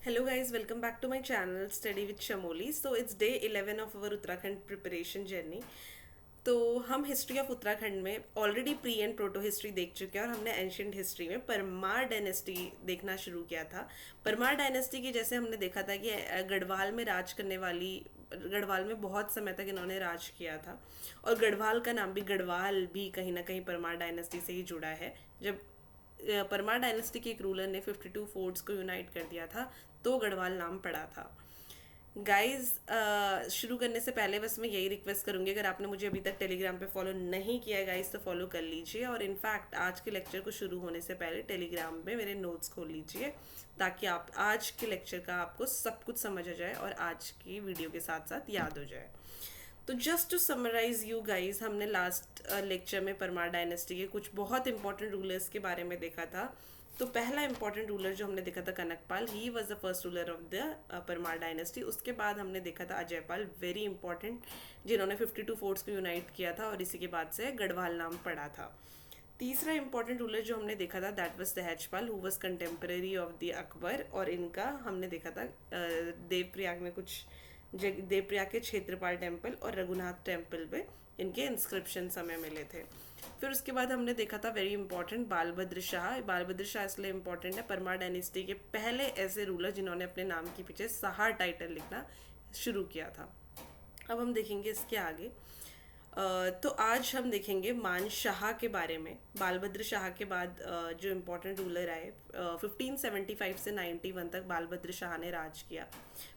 Hello guys, welcome back to my channel Study with Shamoli. So it's day 11 of our Uttarakhand preparation journey. तो हम history of Uttarakhand में already pre and proto history देख चुके हैं और हमने ancient history में परमार डायनेस्टी देखना शुरू किया था। परमार डायनेस्टी की जैसे हमने देखा था कि गढ़वाल में राज करने वाली गढ़वाल में बहुत समय तक इन्होंने राज किया था और गढ़वाल का नाम भी गढ़वाल भी कहीं ना कहीं परमार डायनेस्टी से ही जुड़ा है। जब परमार डायनेस्टी के एक रूलर ने 52 फोर्ट्स को यूनाइट कर दिया था तो गढ़वाल नाम पड़ा था। गाइज शुरू करने से पहले बस मैं यही रिक्वेस्ट करूंगी, अगर आपने मुझे अभी तक टेलीग्राम पे फॉलो नहीं किया है गाइज तो फॉलो कर लीजिए और इनफैक्ट आज के लेक्चर को शुरू होने से पहले टेलीग्राम में मेरे नोट्स खोल लीजिए ताकि आप आज के लेक्चर का आपको सब कुछ समझ आ जाए और आज की वीडियो के साथ साथ याद हो जाए। तो just to summarize you guys, हमने लास्ट लेक्चर में परमार डायनेस्टी के कुछ बहुत इंपॉर्टेंट रूलर्स के बारे में देखा था। तो पहला इंपॉर्टेंट रूलर जो हमने देखा था Kanakpal, he was the first ruler of the Parmar dynasty. उसके बाद हमने देखा था अजयपाल, वेरी इंपॉर्टेंट, जिन्होंने 52 फोर्ट्स को यूनाइट किया था और इसी के बाद से गढ़वाल नाम पड़ा था। तीसरा इंपॉर्टेंट रूलर जो हमने देखा था दैट वाज दहेजपाल, who was contemporary of the Akbar, और इनका हमने देखा था देवप्रयाग में कुछ देवप्रयाग के क्षेत्रपाल टेम्पल और रघुनाथ टेम्पल पे इनके इंस्क्रिप्शन समय मिले थे। फिर उसके बाद हमने देखा था वेरी इंपॉर्टेंट बालभद्र शाह। बालभद्र शाह इसलिए इंपॉर्टेंट है, परमार डायनेस्टी के पहले ऐसे रूलर जिन्होंने अपने नाम के पीछे शाह टाइटल लिखना शुरू किया था। अब हम देखेंगे इसके आगे। तो आज हम देखेंगे मान शाह के बारे में। बालभद्र शाह के बाद जो इम्पोर्टेंट रूलर आए, 1575 से 91 तक बालभद्र शाह ने राज किया।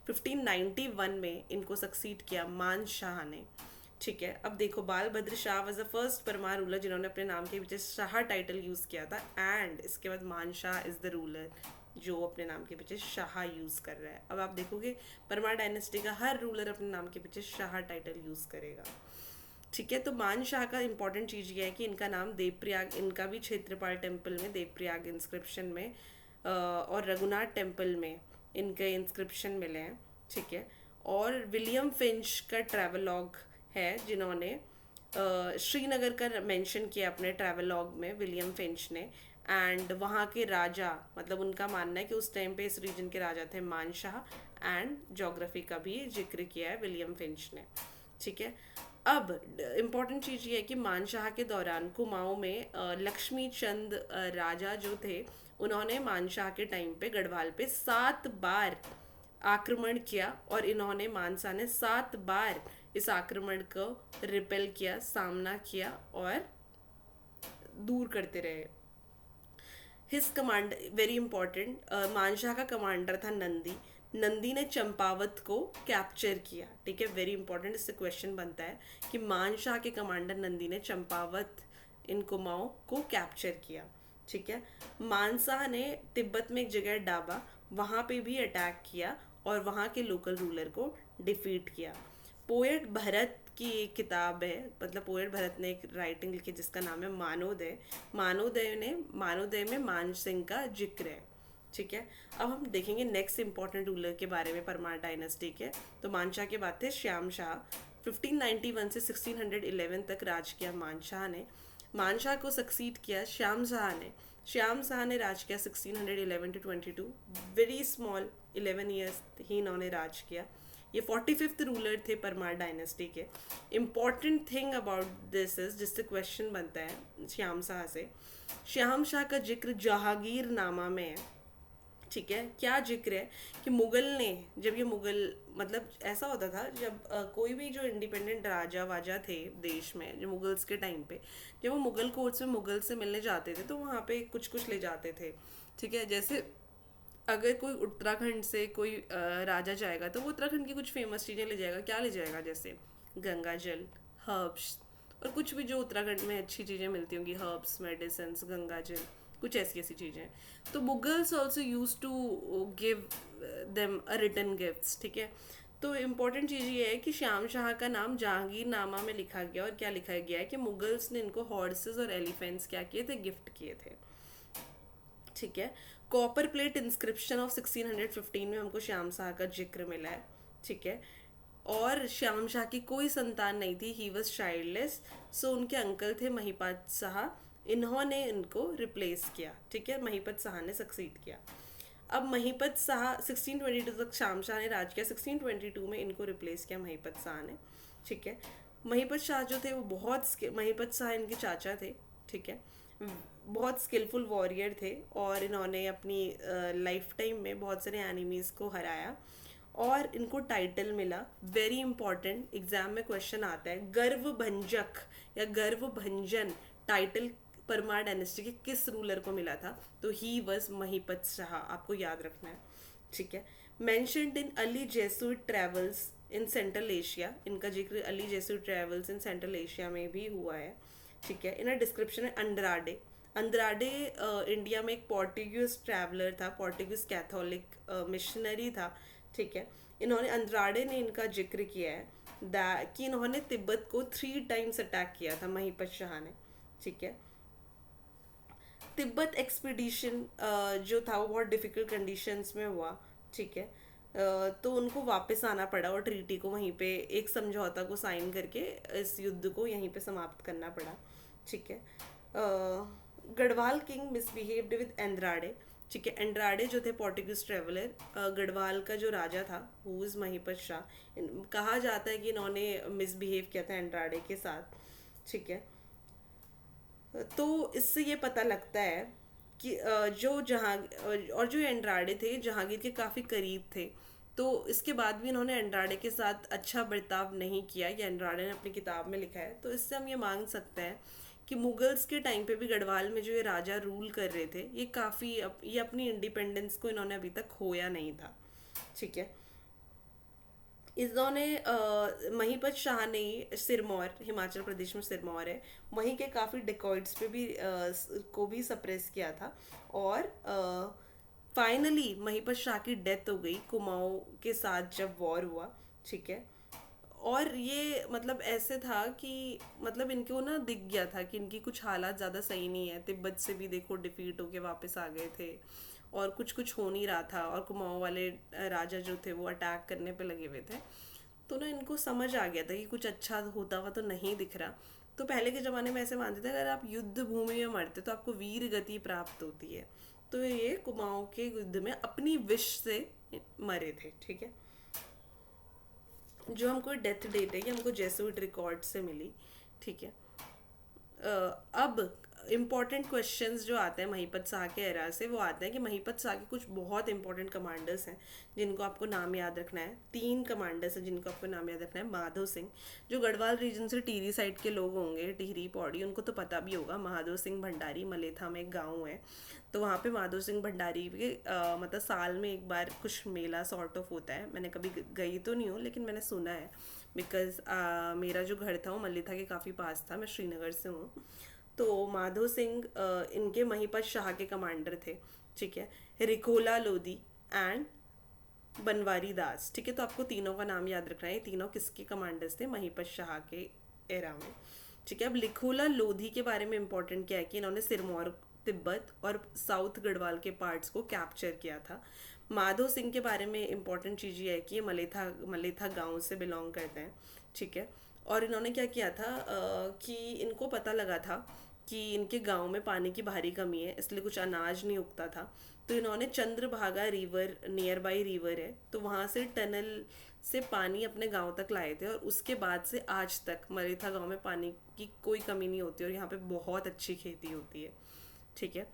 1591 में इनको सक्सीड किया मान शाह ने। ठीक है, अब देखो Balbhadra Shah was the first Parmar ruler जिन्होंने अपने नाम के पीछे शाह टाइटल यूज़ किया था, एंड इसके बाद मान शाह इज़ द रूलर जो अपने नाम के पीछे शाह यूज़ कर रहा है। अब आप देखोगे परमार डायनेस्टी का हर रूलर अपने नाम के पीछे शाह टाइटल यूज़ करेगा। ठीक है, तो मान शाह का इंपॉर्टेंट चीज़ ये है कि इनका नाम देवप्रयाग, इनका भी क्षेत्रपाल टेम्पल में देवप्रयाग इंस्क्रिप्शन में और रघुनाथ टेम्पल में इनके इंस्क्रिप्शन मिले हैं। ठीक है, और विलियम फिंच का ट्रैवलॉग है जिन्होंने श्रीनगर का मेंशन किया अपने ट्रैवलॉग में विलियम फिंच ने, एंड वहाँ के राजा, मतलब उनका मानना है कि उस टाइम पे इस रीजन के राजा थे मानशाह, एंड जोग्राफी का भी जिक्र किया है विलियम फिंच ने। ठीक है, अब इम्पॉर्टेंट चीज़ ये है कि मानशाह के दौरान कुमाऊं में लक्ष्मी चंद राजा जो थे उन्होंने मानशाह के टाइम पे गढ़वाल पे 7 बार आक्रमण किया और इन्होंने मानशाह ने 7 बार इस आक्रमण को रिपेल किया, सामना किया और दूर करते रहे। His command very important, Manshah का कमांडर था नंदी। नंदी ने चंपावत को कैप्चर किया। ठीक है, वेरी इंपॉर्टेंट, इससे क्वेश्चन बनता है कि मानशाह के कमांडर नंदी ने चंपावत इन कुमाऊं को कैप्चर किया। ठीक है, मानशाह ने तिब्बत में एक जगह डाबा, वहाँ पे भी अटैक किया और वहाँ के लोकल रूलर को डिफीट किया। पोएट भरत की एक किताब है, मतलब पोएट भरत ने एक राइटिंग लिखी जिसका नाम है मानोदय। मानोदय में मान सिंह का जिक्र है। ठीक है, अब हम देखेंगे नेक्स्ट इंपॉर्टेंट रूलर के बारे में परमार डायनेस्टी के। तो मानशाह के बाद थे श्याम शाह। 1591 से 1611 तक राज किया मानशाह ने। मानशाह को सक्सीड किया श्याम शाह ने। श्याम शाह ने राज किया 1611 to 22, very small 11 years he इन्होंने राज किया। ये 45th रूलर थे परमार डायनेस्टी के। Important thing about this is, जिससे क्वेश्चन बनता है श्याम शाह से, श्याम शाह का जिक्र जहांगीर नामा में है। ठीक है, क्या जिक्र है कि मुगल ने, जब ये मुगल, मतलब ऐसा होता था जब कोई भी जो इंडिपेंडेंट राजा वाजा थे देश में, जो मुगल्स के टाइम पे जब वो मुगल कोर्ट्स में मुगल से मिलने जाते थे तो वहाँ पे कुछ कुछ ले जाते थे। ठीक है, जैसे अगर कोई उत्तराखंड से कोई राजा जाएगा तो वो उत्तराखंड की कुछ फेमस चीज़ें ले जाएगा। क्या ले जाएगा? जैसे गंगा जल, हर्ब्स, और कुछ भी जो उत्तराखंड में अच्छी चीज़ें मिलती होंगी, हर्ब्स, मेडिसिन, गंगा जल, कुछ ऐसी ऐसी चीज़ें। तो Mughals also use to give them a return gifts. ठीक है, तो इम्पोर्टेंट चीज़ ये है कि श्याम शाह का नाम जहांगीर नामा में लिखा गया, और क्या लिखा गया है कि मुगल्स ने इनको हॉर्सेस और एलिफेंट्स क्या किए थे, गिफ्ट किए थे। ठीक है, कॉपर प्लेट इंस्क्रिप्शन ऑफ 1615 में हमको श्याम शाह का जिक्र मिला है। ठीक है, और श्याम शाह की कोई संतान नहीं थी, ही वॉज चाइल्डलेस। सो उनके अंकल थे महिपत शाह, इन्होंने इनको रिप्लेस किया। ठीक है, महिपत शाह ने सक्सीड किया। अब महिपत शाह 1622 तक शामशाह ने राज किया, 1622 में इनको रिप्लेस किया महिपत शाह ने, ठीक है। महिपत शाह जो थे वो महिपत शाह इनके चाचा थे, ठीक है। बहुत स्किलफुल वॉरियर थे और इन्होंने अपनी लाइफ टाइम में बहुत सारे एनिमीज़ को हराया और इनको टाइटल मिला, वेरी इंपॉर्टेंट एग्जाम में क्वेश्चन आता है, गर्व भंजक या गर्व भंजन टाइटल परमार डायनेस्टी के किस रूलर को मिला था? तो ही वॉज महिपत शाह, आपको याद रखना है, ठीक है। Mentioned in Ali Jesuit travels in central Asia, इनका जिक्र Ali Jesuit travels in central Asia में भी हुआ है, ठीक है। इनका डिस्क्रिप्शन है अंद्राडे। अंद्राडे इंडिया में एक पोर्टुगीज ट्रैवलर था, पोर्टुगीज कैथोलिक मिशनरी था, ठीक है। इन्होंने अंद्राडे ने इनका जिक्र किया है कि इन्होंने तिब्बत को 3 टाइम्स अटैक किया था महिपत शाह ने, ठीक है। तिब्बत एक्सपीडिशन जो था वो बहुत डिफ़िकल्ट कंडीशंस में हुआ, ठीक है। तो उनको वापस आना पड़ा और ट्रीटी को वहीं पे एक समझौता को साइन करके इस युद्ध को यहीं पे समाप्त करना पड़ा, ठीक है। गढ़वाल किंग मिसबिहेव्ड विद एंद्राडे, ठीक है। एंड्राडे जो थे पोर्टुगीज ट्रेवलर, गढ़वाल का जो राजा था वो इज महिपत शाह, कहा जाता है कि इन्होंने मिसबिहेव किया था एंड्राडे के साथ, ठीक है। तो इससे ये पता लगता है कि जो एंड्राडे थे जहांगीर के काफ़ी करीब थे, तो इसके बाद भी इन्होंने एंड्राडे के साथ अच्छा बर्ताव नहीं किया, ये एंड्राडे ने अपनी किताब में लिखा है। तो इससे हम ये मांग सकते हैं कि मुगल्स के टाइम पे भी गढ़वाल में जो ये राजा रूल कर रहे थे ये अपनी इंडिपेंडेंस को इन्होंने अभी तक खोया नहीं था, ठीक है। इन्होंने महिपत शाह ने सिरमौर, हिमाचल प्रदेश में सिरमौर है, वहीं के काफ़ी डिकॉइड्स पे भी को भी सप्रेस किया था और फाइनली महिपत शाह की डेथ हो गई कुमाऊँ के साथ जब वॉर हुआ, ठीक है। और ये मतलब ऐसे था कि मतलब इनको ना दिख गया था कि इनकी कुछ हालात ज़्यादा सही नहीं है, तिब्बत से भी देखो डिफीट होके वापस आ गए थे और कुछ हो नहीं रहा था और कुमाऊँ वाले राजा जो थे वो अटैक करने पे लगे हुए थे। तो ना इनको समझ आ गया था कि कुछ अच्छा होता हुआ तो नहीं दिख रहा। तो पहले के ज़माने में ऐसे मानते थे अगर आप युद्ध भूमि में मरते तो आपको वीर गति प्राप्त होती है। तो ये कुमाऊँ के युद्ध में अपनी विश से मरे थे, ठीक है। जो हमको डेथ डेट है ये हमको जेसुइट रिकॉर्ड से मिली, ठीक है। अब इम्पॉर्टेंट क्वेश्चंस जो आते हैं महिपत शाह के एरा से, वो आते हैं कि महिपत शाह के कुछ बहुत इंपॉर्टेंट कमांडर्स हैं जिनको आपको नाम याद रखना है। 3 कमांडर्स हैं जिनको आपको नाम याद रखना है। माधो सिंह, जो गढ़वाल रीजन से टिहरी साइड के लोग होंगे, टिहरी पौड़ी, उनको तो पता भी होगा। माधो सिंह भंडारी, मलेथा में एक गाँव है, तो वहाँ पे माधो सिंह भंडारी के मतलब साल में एक बार कुछ मेला सॉर्ट ऑफ होता है। मैंने कभी गई तो नहीं हूँ लेकिन मैंने सुना है, बिकॉज मेरा जो घर था वो मलेथा के काफ़ी पास था, मैं श्रीनगर से हूँ। तो माधो सिंह इनके महिपत शाह के कमांडर थे, ठीक है। रिखोला लोधी एंड बनवारी दास, ठीक है। तो आपको तीनों का नाम याद रखना है, ये तीनों किसके कमांडर्स थे? महिपत शाह के एरा में, ठीक है। अब लिखोला लोधी के बारे में इम्पोर्टेंट क्या है कि इन्होंने सिरमौर, तिब्बत और साउथ गढ़वाल के पार्ट्स को कैप्चर किया था। माधो सिंह के बारे में इम्पोर्टेंट चीज़ ये है कि ये मलेथा गांव से बिलोंग करते हैं, ठीक है। और इन्होंने क्या किया था कि इनको पता लगा था कि इनके गांव में पानी की भारी कमी है, इसलिए कुछ अनाज नहीं उगता था। तो इन्होंने Chandrabhaga river, near by river है, तो वहाँ से टनल से पानी अपने गांव तक लाए थे और उसके बाद से आज तक मलेथा गांव में पानी की कोई कमी नहीं होती और यहाँ पे बहुत अच्छी खेती होती है, ठीक है।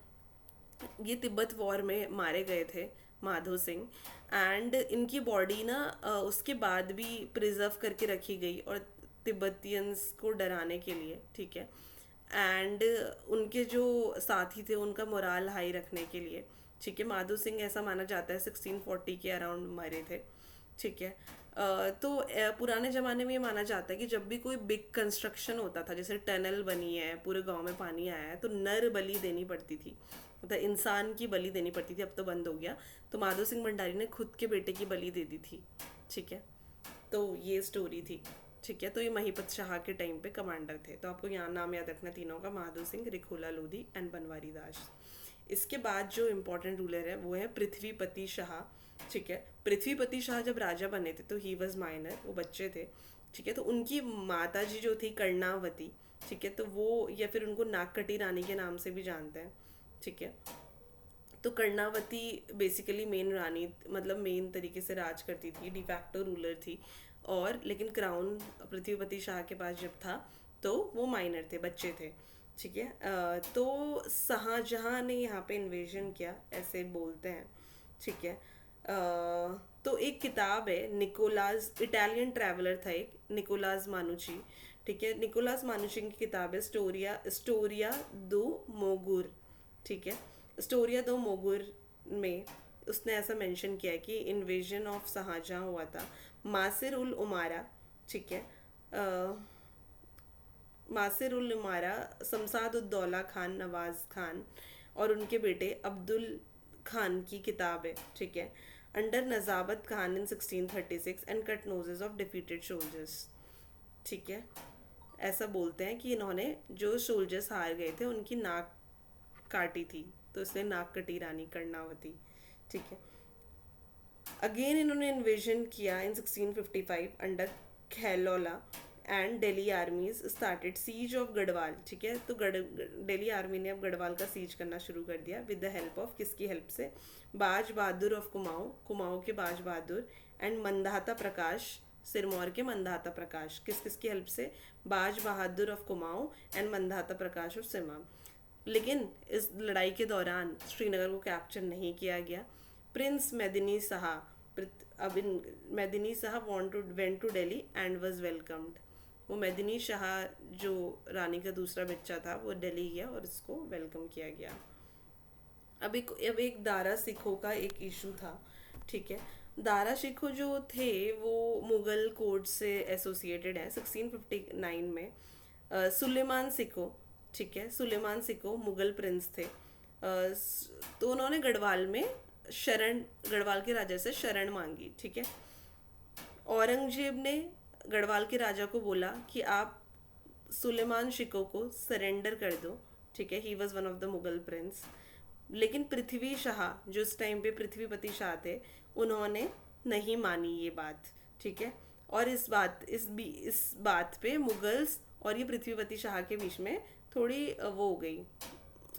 ये तिब्बत वॉर में मारे गए थे माधो सिंह, एंड इनकी बॉडी ना उसके बाद भी प्रिजर्व करके रखी गई और तिब्बतियंस को डराने के लिए, ठीक है। एंड उनके जो साथी थे उनका मोराल हाई रखने के लिए, ठीक है। माधो सिंह ऐसा माना जाता है 1640 के अराउंड मरे थे, ठीक है। तो पुराने ज़माने में ये माना जाता है कि जब भी कोई बिग कंस्ट्रक्शन होता था, जैसे टनल बनी है, पूरे गांव में पानी आया है, तो नर बलि देनी पड़ती थी, मतलब इंसान की बलि देनी पड़ती थी। अब तो बंद हो गया। तो माधो सिंह भंडारी ने खुद के बेटे की बलि दे दी थी, ठीक है। तो ये स्टोरी थी, ठीक है। तो ये महिपत शाह के टाइम पे कमांडर थे। तो आपको यहाँ नाम याद रखना तीनों का, माधो सिंह, रिखोला लोधी एंड बनवारी दास। इसके बाद जो इम्पोर्टेंट रूलर है वो है पृथ्वीपति शाह, ठीक है। पृथ्वीपति शाह जब राजा बने थे तो ही वॉज माइनर, वो बच्चे थे, ठीक है। तो उनकी माता जी जो थी कर्णावती, ठीक है, तो वो या फिर उनको नागकटी रानी के नाम से भी जानते हैं, ठीक है। तो तो कर्णावती बेसिकली मेन रानी, मतलब मेन तरीके से राज करती थी, डिफैक्टो रूलर थी। और लेकिन क्राउन पृथ्वीपति शाह के पास जब था तो वो माइनर थे, बच्चे थे। ठीक है। तो शाहजहाँ ने यहाँ पे इन्वेजन किया, ऐसे बोलते हैं। ठीक है। तो एक किताब है, निकोलास, इटालियन ट्रैवलर था एक, निकोलास मानुची। ठीक है। निकोलास मानुची की किताब है स्टोरिया स्टोरिया दो मोगुर। ठीक है। स्टोरिया दो मोगुर में उसने ऐसा मेंशन किया है कि इन्वेजन ऑफ शाहजहाँ हुआ था। मासिर उल उमारा, ठीक है, मासिर उल उमारा, शमशाद उद दौला खान, नवाज खान और उनके बेटे अब्दुल खान की किताब है। ठीक है। Under Najabat Khan in 1636 and cut noses of defeated soldiers. ठीक है। ऐसा बोलते हैं कि इन्होंने जो सोल्जर्स हार गए थे उनकी नाक काटी थी, तो इसलिए नाक कटी रानी कर्णावती। ठीक है। अगेन इन्होंने इन्वेजन किया इन 1655 अंडर खैलोला and Delhi armies started siege of Garhwal. ठीक है। तो दिल्ली आर्मी ने अब गढ़वाल का सीज करना शुरू कर दिया विद द हेल्प ऑफ, किसकी हेल्प से? बाज बहादुर ऑफ कुमाऊं, कुमाऊं के बाज बहादुर, एंड मंदाता प्रकाश, सिरमौर के मंदाता प्रकाश। किस किस की हेल्प से? Baz Bahadur of Kumaon and Mandhata Prakash of Sirmaur. लेकिन इस लड़ाई के दौरान श्रीनगर को कैप्चर नहीं किया गया। प्रिंस मेदिनी शाह, अब इन Medini Shah went to Delhi and was welcomed. वो मेदिनी शाह जो रानी का दूसरा बच्चा था वो दिल्ली गया और इसको वेलकम किया गया। अब एक दारा सिखों का एक इशू था। ठीक है। दारा सिखो जो थे वो मुगल कोर्ट से एसोसिएटेड है 1659 में। सुलेमान सिखो, ठीक है, सुलेमान सिखो मुगल प्रिंस थे। तो उन्होंने गढ़वाल में शरण, गढ़वाल के राजा से शरण मांगी। ठीक है। औरंगजेब ने गढ़वाल के राजा को बोला कि आप सुलेमान शिको को सरेंडर कर दो। ठीक है। He was one of the Mughal Prince. लेकिन पृथ्वी शाह, जो उस टाइम पे पृथ्वीपति शाह थे, उन्होंने नहीं मानी ये बात। ठीक है। और इस बात पे मुगल्स और ये पृथ्वीपति शाह के बीच में थोड़ी वो हो गई,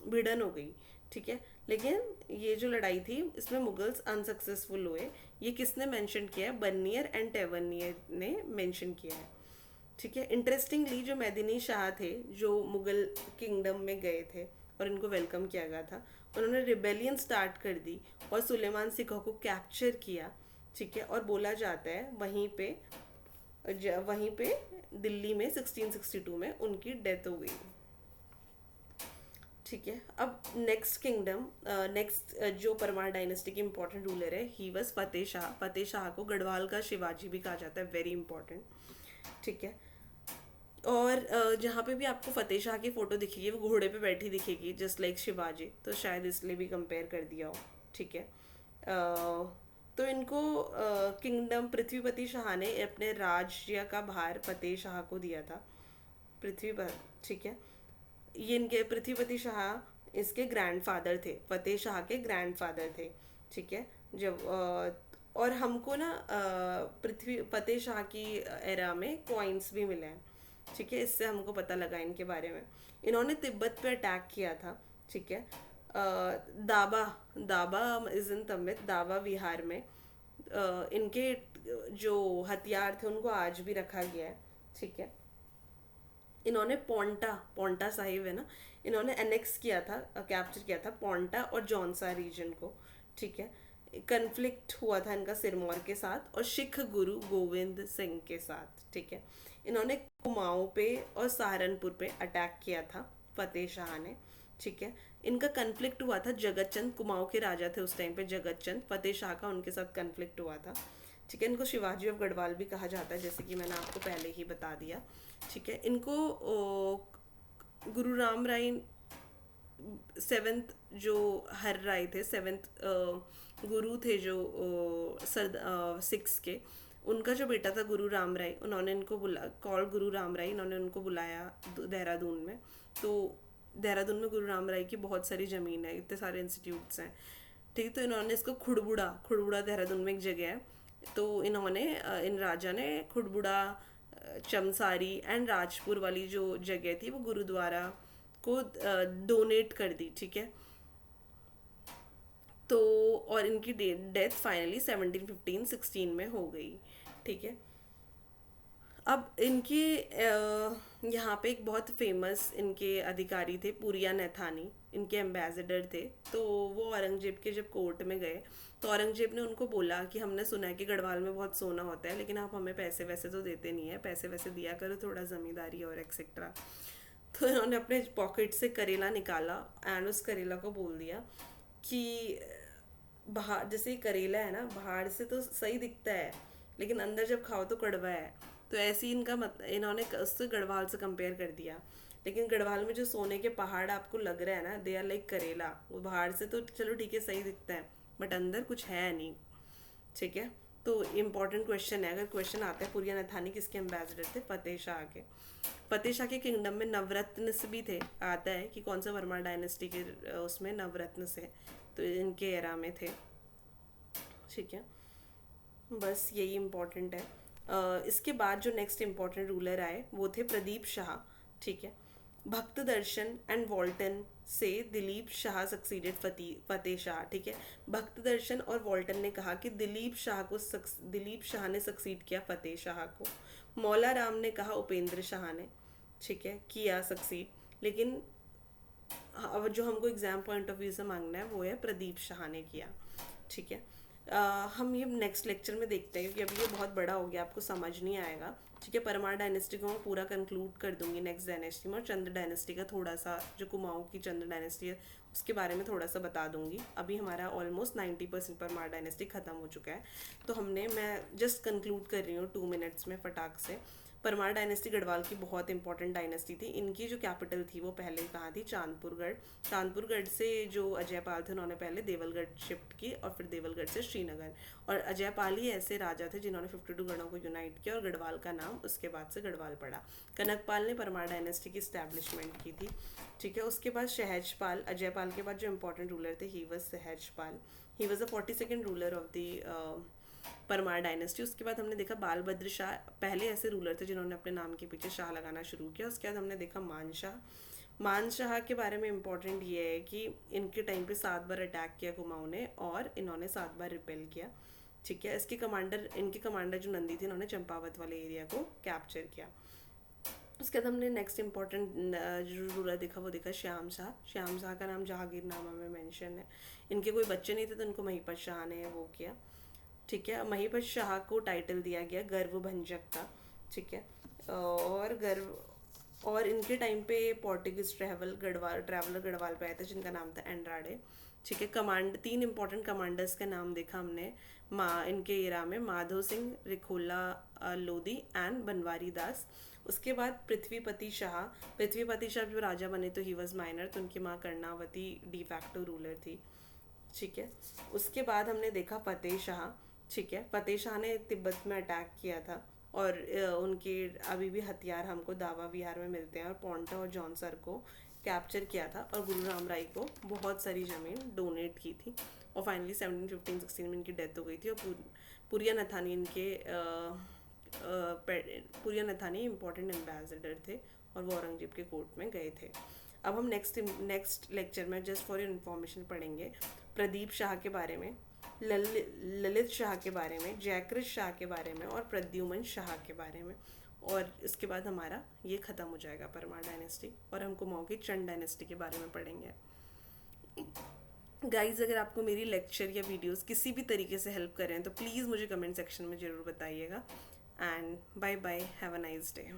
भिड़न हो गई। ठीक है। लेकिन ये जो लड़ाई थी इसमें मुगल्स अनसक्सेसफुल हुए। ये किसने मेंशन किया है? बर्नियर एंड टेवर्नियर ने मेंशन किया है। ठीक है। इंटरेस्टिंगली जो मेदिनी शाह थे जो मुगल किंगडम में गए थे और इनको वेलकम किया गया था, उन्होंने रिबेलियन स्टार्ट कर दी और सुलेमान सिखों को कैप्चर किया। ठीक है। और बोला जाता है वहीं पे दिल्ली में 1662 में उनकी डेथ हो गई। ठीक है। अब नेक्स्ट जो परमार डायनेस्टी की इंपॉर्टेंट रूलर है, ही वॉज फतेह शाह। फतेह शाह को गढ़वाल का शिवाजी भी कहा जाता है, वेरी इंपॉर्टेंट। ठीक है। और जहाँ पे भी आपको फतेह शाह की फोटो दिखेगी वो घोड़े पे बैठी दिखेगी, जस्ट लाइक शिवाजी, तो शायद इसलिए भी कंपेयर कर दिया हो। ठीक है। तो इनको किंगडम, पृथ्वीपति शाह ने अपने राज्य का भार फतेह शाह को दिया था, पृथ्वी पर। ठीक है। ये इनके पृथ्वीपति शाह इसके ग्रैंडफादर थे, फतेह शाह के ग्रैंडफादर थे। ठीक है। जब और हमको ना फतेह शाह की एरा में कॉइन्स भी मिले हैं। ठीक है। इससे हमको पता लगा इनके बारे में। इन्होंने तिब्बत पे अटैक किया था। ठीक है। दाबा इज इन तमिल, दाबा विहार में इनके जो हथियार थे उनको आज भी रखा गया है। ठीक है। इन्होंने पोंटा साहिब है ना, इन्होंने एनेक्स किया था, कैप्चर किया था पोंटा और जौनसा रीजन को। ठीक है। कन्फ्लिक्ट हुआ था इनका सिरमौर के साथ और सिख गुरु गोविंद सिंह के साथ। ठीक है। इन्होंने कुमाऊं पे और सहारनपुर पे अटैक किया था फतेह शाह ने। ठीक है। इनका कन्फ्लिक्ट हुआ था जगत चंद, कुमाऊं के राजा थे उस टाइम पे जगत चंद, फतेह शाह का उनके साथ कन्फ्लिक्ट हुआ था। ठीक है। इनको शिवाजी ऑफ गढ़वाल भी कहा जाता है, जैसे कि मैंने आपको पहले ही बता दिया। ठीक है। इनको गुरु राम राय 7th जो हर राय थे, 7th गुरु थे जो सिक्स के, उनका जो बेटा था गुरु राम राय, उन्होंने इनको गुरु राम राय, इन्होंने उनको बुलाया देहरादून में। तो देहरादून में गुरु राम राय की बहुत सारी ज़मीन है, इतने सारे इंस्टीट्यूट्स हैं। ठीक है। तो इन्होंने इसको खुड़बुड़ा देहरादून में एक जगह है, तो इन्होंने इन राजा ने खुड़बुड़ा, चमसारी एंड राजपुर वाली जो जगह थी वो गुरुद्वारा को डोनेट कर दी। ठीक है। तो और इनकी डेथ फाइनली 1715-16 में हो गई, ठीक है। अब इनके यहाँ पे एक बहुत फेमस इनके अधिकारी थे, पुरिया नैथानी, इनके एम्बेसडर थे। तो वो औरंगजेब के जब कोर्ट में गए तो औरंगजेब ने उनको बोला कि हमने सुना है कि गढ़वाल में बहुत सोना होता है, लेकिन आप हमें पैसे वैसे तो देते नहीं है, पैसे वैसे दिया करो थोड़ा, ज़मींदारी और एक्सेट्रा। तो इन्होंने अपने पॉकेट से करेला निकाला एंड उस करेला को बोल दिया कि बाहर जैसे करेला है ना, बाहर से तो सही दिखता है लेकिन अंदर जब खाओ तो कड़वा है। तो ऐसे ही इनका इन्होंने उससे गढ़वाल से कंपेयर कर दिया। लेकिन गढ़वाल में जो सोने के पहाड़ आपको लग रहा है ना, दे आर लाइक करेला। वो बाहर से तो चलो ठीक है सही दिखता है बट अंदर कुछ है नहीं, ठीक है। तो इम्पॉर्टेंट क्वेश्चन है, अगर क्वेश्चन आता है पुरिया नथानी किसके एम्बेसडर थे? फतेह शाह के। फतेह शाह के किंगडम में नवरत्न से भी थे, आता है कि कौन सा वर्मा डायनेस्टी के उसमें नवरत्न से, तो इनके एरा में थे, ठीक है। बस यही इम्पोर्टेंट है। इसके बाद जो नेक्स्ट इम्पॉर्टेंट रूलर आए वो थे प्रदीप शाह, ठीक है। भक्त दर्शन एंड वॉल्टन से दिलीप शाह सक्सीडेड फतेह शाह, ठीक है। भक्त दर्शन और वॉल्टन ने कहा कि दिलीप शाह ने सक्सीड किया फतेह शाह को। मौला राम ने कहा उपेंद्र शाह ने, ठीक है, किया सक्सीड। लेकिन अब जो हमको एग्जाम पॉइंट ऑफ व्यू से मांगना है वो है प्रदीप शाह ने किया, ठीक है। हम ये नेक्स्ट लेक्चर में देखते हैं क्योंकि अभी ये बहुत बड़ा हो गया, आपको समझ नहीं आएगा, ठीक है। परमार डायनेस्टी को मैं पूरा कंक्लूड कर दूंगी नेक्स्ट डायनेस्टी में, और चंद्र डायनेस्टी का थोड़ा सा, जो कुमाऊं की चंद्र डायनेस्टी है उसके बारे में थोड़ा सा बता दूंगी। अभी हमारा ऑलमोस्ट 90% परमार डायनेस्टी ख़त्म हो चुका है। तो मैं जस्ट कंक्लूड कर रही हूँ 2 मिनट्स में फटाक से। परमार डायनेस्टी गढ़वाल की बहुत इंपॉर्टेंट डायनेस्टी थी। इनकी जो कैपिटल थी वो पहले कहाँ थी? चांदपुरगढ़। चांदपुरगढ़ से जो अजयपाल थे उन्होंने पहले देवलगढ़ शिफ्ट की और फिर देवलगढ़ से श्रीनगर। और अजयपाल ही ऐसे राजा थे जिन्होंने 52 गढ़ों को यूनाइट किया और गढ़वाल का नाम उसके बाद से गढ़वाल पड़ा। कनकपाल ने परमार डायनेस्टी की स्टैब्लिशमेंट की थी, ठीक है। उसके बाद सहजपाल, अजयपाल के बाद जो इंपॉर्टेंट रूलर थे he was Sahajpal. He was the 42nd ruler of the Parmar dynasty. उसके बाद हमने देखा बालभद्र शाह, पहले ऐसे रूलर थे जिन्होंने अपने नाम के पीछे शाह लगाना शुरू किया। उसके बाद हमने देखा मानशाह। मानशाह के बारे में इम्पोर्टेंट ये है कि इनके टाइम पे 7 बार अटैक किया कुमाऊं ने और इन्होंने 7 बार रिपेल किया, ठीक है। इनके कमांडर जो नंदी थे इन्होंने चंपावत वाले एरिया को कैप्चर किया। उसके बाद हमने नेक्स्ट इम्पॉर्टेंट जो रूलर देखा वो देखा श्याम शाह। श्याम शाह का नाम जहांगीरनामा में मेंशन है। इनके कोई बच्चे नहीं थे तो इनको महिपत शाह ने वो किया, ठीक है। महिपत शाह को टाइटल दिया गया गर्व भंजक का, ठीक है। और इनके टाइम पे पोर्टुगीज ट्रैवलर गढ़वाल पे आए थे जिनका नाम था एंड्राडे, ठीक है। 3 इंपॉर्टेंट कमांडर्स का नाम देखा हमने इनके एरा में, माधो सिंह, रिखोला लोधी एंड बनवारी दास। उसके बाद पृथ्वीपति शाह जो राजा बने तो ही वॉज माइनर, तो उनकी माँ कर्णावती डी फैक्टो रूलर थी, ठीक है। उसके बाद हमने देखा फतेह शाह, ठीक है। फतेह शाह ने तिब्बत में अटैक किया था और उनके अभी भी हथियार हमको दावा विहार में मिलते हैं, और पोंटा और जॉनसर को कैप्चर किया था और गुरु राम राय को बहुत सारी ज़मीन डोनेट की थी। और फाइनली 1715-16 में इनकी डेथ हो गई थी। और पुरिया नथानी इंपॉर्टेंट एम्बेसडर थे और वो औरंगजेब के कोर्ट में गए थे। अब हम नेक्स्ट लेक्चर में जस्ट फॉर योर इन्फॉर्मेशन पढ़ेंगे प्रदीप शाह के बारे में, ललित शाह के बारे में, जयकृत शाह के बारे में और प्रद्युमन शाह के बारे में। और इसके बाद हमारा ये ख़त्म हो जाएगा परमार डायनेस्टी, और हम कुमाऊं की चंद डायनेस्टी के बारे में पढ़ेंगे। गाइज, अगर आपको मेरी लेक्चर या वीडियोस किसी भी तरीके से हेल्प करें तो प्लीज़ मुझे कमेंट सेक्शन में ज़रूर बताइएगा। And bye bye, have a nice day.